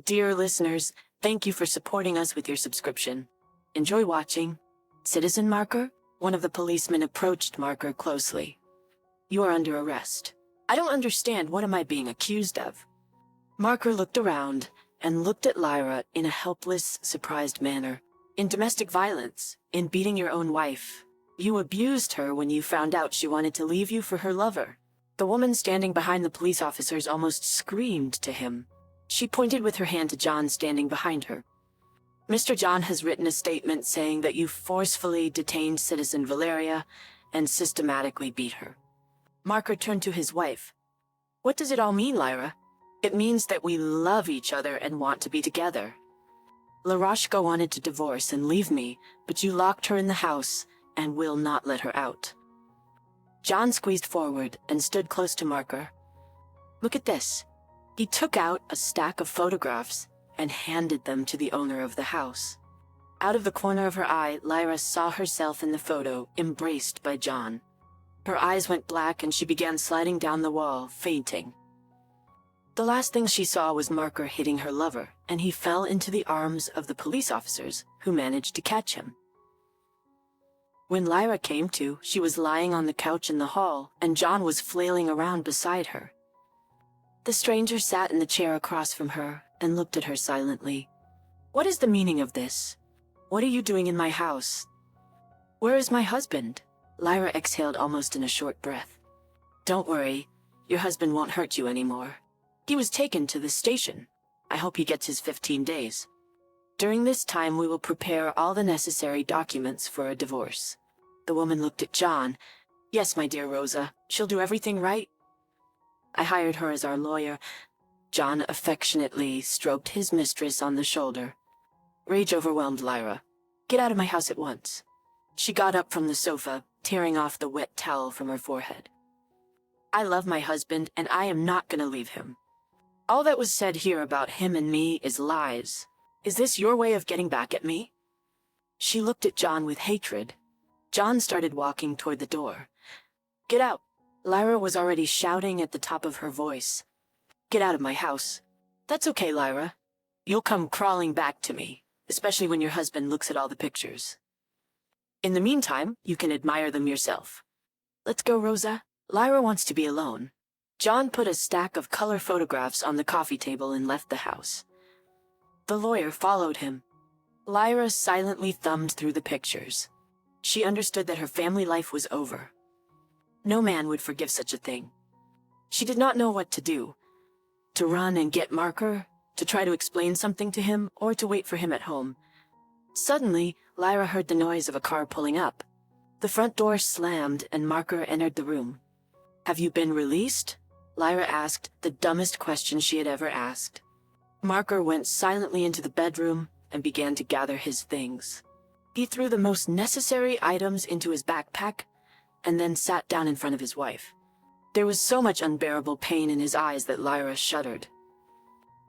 Dear listeners, thank you for supporting us with your subscription. Enjoy watching. Citizen Marker? One of the policemen approached Marker closely. You are under arrest. I don't understand. What am I being accused of? Marker looked around and looked at Lyra in a helpless, surprised manner. In domestic violence, in beating your own wife. You abused her when you found out she wanted to leave you for her lover. The woman standing behind the police officers almost screamed to him. She pointed with her hand to John standing behind her. Mr. John has written a statement saying that you forcefully detained citizen Valeria and systematically beat her. Marker turned to his wife. What does it all mean, Lyra? It means that we love each other and want to be together. Laroshka wanted to divorce and leave me, but you locked her in the house and will not let her out. John squeezed forward and stood close to Marker. Look at this. He took out a stack of photographs and handed them to the owner of the house. Out of the corner of her eye, Lyra saw herself in the photo, embraced by John. Her eyes went black and she began sliding down the wall, fainting. The last thing she saw was Marker hitting her lover, and he fell into the arms of the police officers, who managed to catch him. When Lyra came to, she was lying on the couch in the hall, and John was flailing around beside her. The stranger sat in the chair across from her and looked at her silently. What is the meaning of this? What are you doing in my house? Where is my husband? Lyra exhaled almost in a short breath. Don't worry, your husband won't hurt you anymore. He was taken to the station. I hope he gets his 15 days. During this time, we will prepare all the necessary documents for a divorce. The woman looked at John. Yes, my dear Rosa, she'll do everything right. I hired her as our lawyer. John affectionately stroked his mistress on the shoulder. Rage overwhelmed Lyra. Get out of my house at once. She got up from the sofa, tearing off the wet towel from her forehead. I love my husband, and I am not going to leave him. All that was said here about him and me is lies. Is this your way of getting back at me? She looked at John with hatred. John started walking toward the door. Get out. Lyra was already shouting at the top of her voice. Get out of my house. That's okay, Lyra. You'll come crawling back to me, especially when your husband looks at all the pictures. In the meantime, you can admire them yourself. Let's go, Rosa. Lyra wants to be alone. John put a stack of color photographs on the coffee table and left the house. The lawyer followed him. Lyra silently thumbed through the pictures. She understood that her family life was over. No man would forgive such a thing. She did not know what to do. To run and get Marker, to try to explain something to him, or to wait for him at home. Suddenly, Lyra heard the noise of a car pulling up. The front door slammed and Marker entered the room. Have you been released? Lyra asked, the dumbest question she had ever asked. Marker went silently into the bedroom and began to gather his things. He threw the most necessary items into his backpack and then sat down in front of his wife. There was so much unbearable pain in his eyes that Lyra shuddered.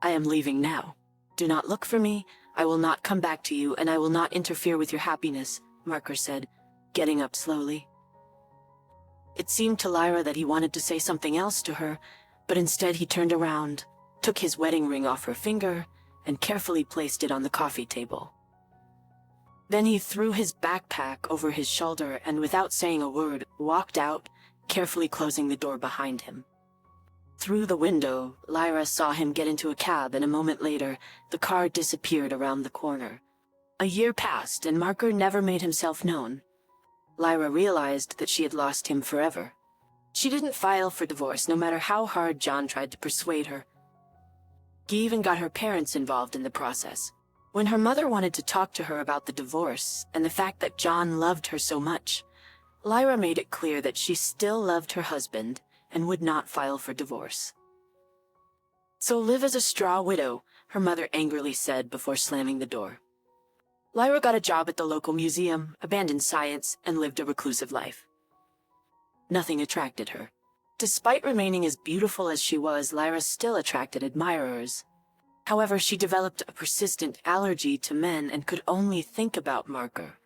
I am leaving now. Do not look for me. I will not come back to you, and I will not interfere with your happiness, Marker said, getting up slowly. It seemed to Lyra that he wanted to say something else to her, but instead he turned around, took his wedding ring off her finger, and carefully placed it on the coffee table. Then he threw his backpack over his shoulder and, without saying a word, walked out, carefully closing the door behind him. Through the window, Lyra saw him get into a cab, and a moment later, the car disappeared around the corner. A year passed, and Marker never made himself known. Lyra realized that she had lost him forever. She didn't file for divorce, no matter how hard John tried to persuade her. He even got her parents involved in the process. When her mother wanted to talk to her about the divorce and the fact that John loved her so much, Lyra made it clear that she still loved her husband and would not file for divorce. So live as a straw widow, her mother angrily said before slamming the door. Lyra got a job at the local museum, abandoned science, and lived a reclusive life. Nothing attracted her. Despite remaining as beautiful as she was, Lyra still attracted admirers. However, she developed a persistent allergy to men and could only think about Marker.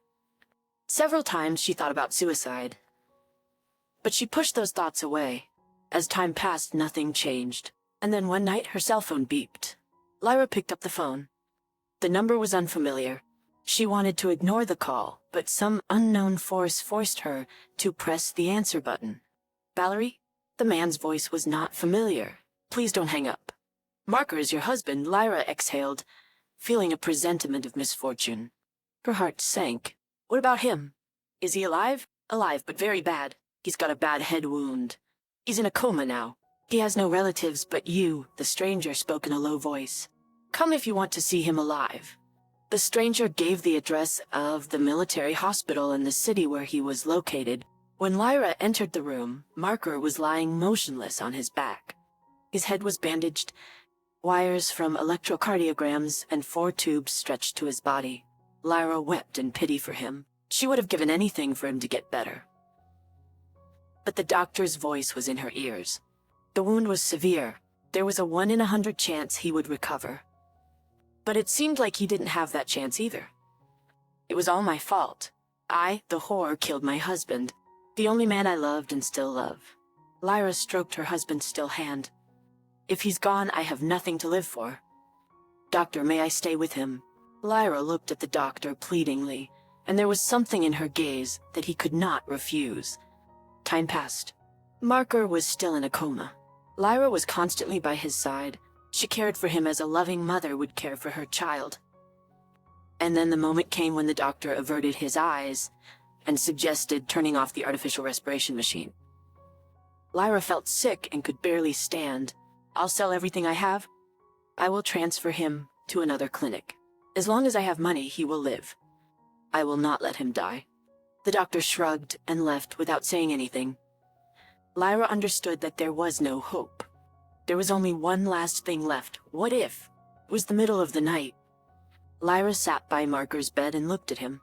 Several times she thought about suicide. But she pushed those thoughts away. As time passed, nothing changed. And then one night, her cell phone beeped. Lyra picked up the phone. The number was unfamiliar. She wanted to ignore the call, but some unknown force forced her to press the answer button. Valerie? The man's voice was not familiar. Please don't hang up. Marker is your husband, Lyra exhaled, feeling a presentiment of misfortune. Her heart sank. What about him? Is he alive? Alive, but very bad. He's got a bad head wound. He's in a coma now. He has no relatives but you, the stranger spoke in a low voice. Come if you want to see him alive. The stranger gave the address of the military hospital in the city where he was located. When Lyra entered the room, Marker was lying motionless on his back. His head was bandaged, wires from electrocardiograms and 4 tubes stretched to his body. Lyra wept in pity for him. She would have given anything for him to get better. But the doctor's voice was in her ears. The wound was severe. There was a 1 in 100 chance he would recover. But it seemed like he didn't have that chance either. It was all my fault. I, the whore, killed my husband, the only man I loved and still love. Lyra stroked her husband's still hand. If he's gone, I have nothing to live for. Doctor, may I stay with him? Lyra looked at the doctor pleadingly, and there was something in her gaze that he could not refuse. Time passed. Marker was still in a coma. Lyra was constantly by his side. She cared for him as a loving mother would care for her child. And then the moment came when the doctor averted his eyes and suggested turning off the artificial respiration machine. Lyra felt sick and could barely stand. I'll sell everything I have. I will transfer him to another clinic. As long as I have money, he will live. I will not let him die. The doctor shrugged and left without saying anything. Lyra understood that there was no hope. There was only one last thing left. What if? It was the middle of the night. Lyra sat by Marker's bed and looked at him.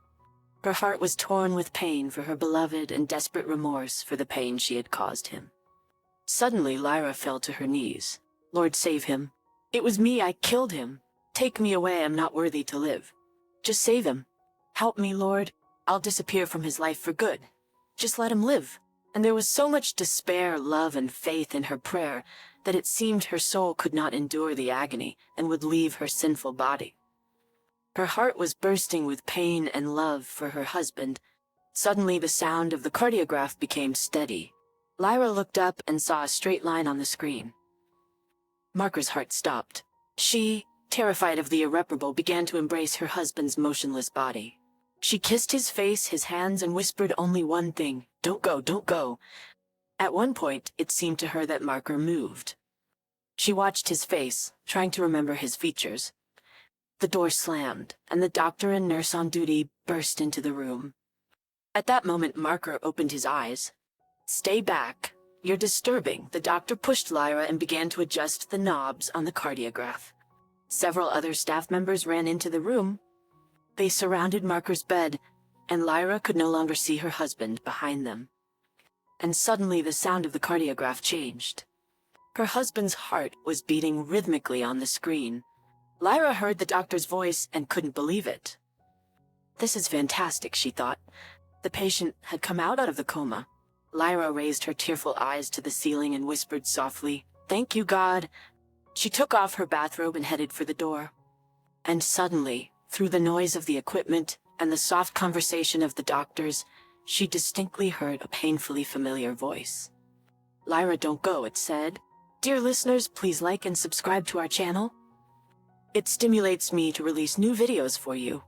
Her heart was torn with pain for her beloved and desperate remorse for the pain she had caused him. Suddenly, Lyra fell to her knees. Lord, save him. It was me, I killed him. Take me away, I'm not worthy to live. Just save him. Help me, Lord. I'll disappear from his life for good. Just let him live. And there was so much despair, love, and faith in her prayer that it seemed her soul could not endure the agony and would leave her sinful body. Her heart was bursting with pain and love for her husband. Suddenly the sound of the cardiograph became steady. Lyra looked up and saw a straight line on the screen. Marker's heart stopped. She, terrified of the irreparable, began to embrace her husband's motionless body. She kissed his face, his hands, and whispered only one thing, "Don't go, don't go." At one point, it seemed to her that Marker moved. She watched his face, trying to remember his features. The door slammed, and the doctor and nurse on duty burst into the room. At that moment, Marker opened his eyes. "Stay back. You're disturbing." The doctor pushed Lyra and began to adjust the knobs on the cardiograph. Several other staff members ran into the room. They surrounded Marker's bed, and Lyra could no longer see her husband behind them. And suddenly the sound of the cardiograph changed. Her husband's heart was beating rhythmically on the screen. Lyra heard the doctor's voice and couldn't believe it. This is fantastic, she thought. The patient had come out of the coma. Lyra raised her tearful eyes to the ceiling and whispered softly, "Thank you, God." She took off her bathrobe and headed for the door. And suddenly, through the noise of the equipment and the soft conversation of the doctors, she distinctly heard a painfully familiar voice. "Lyra, don't go," it said. "Dear listeners, please like and subscribe to our channel. It stimulates me to release new videos for you."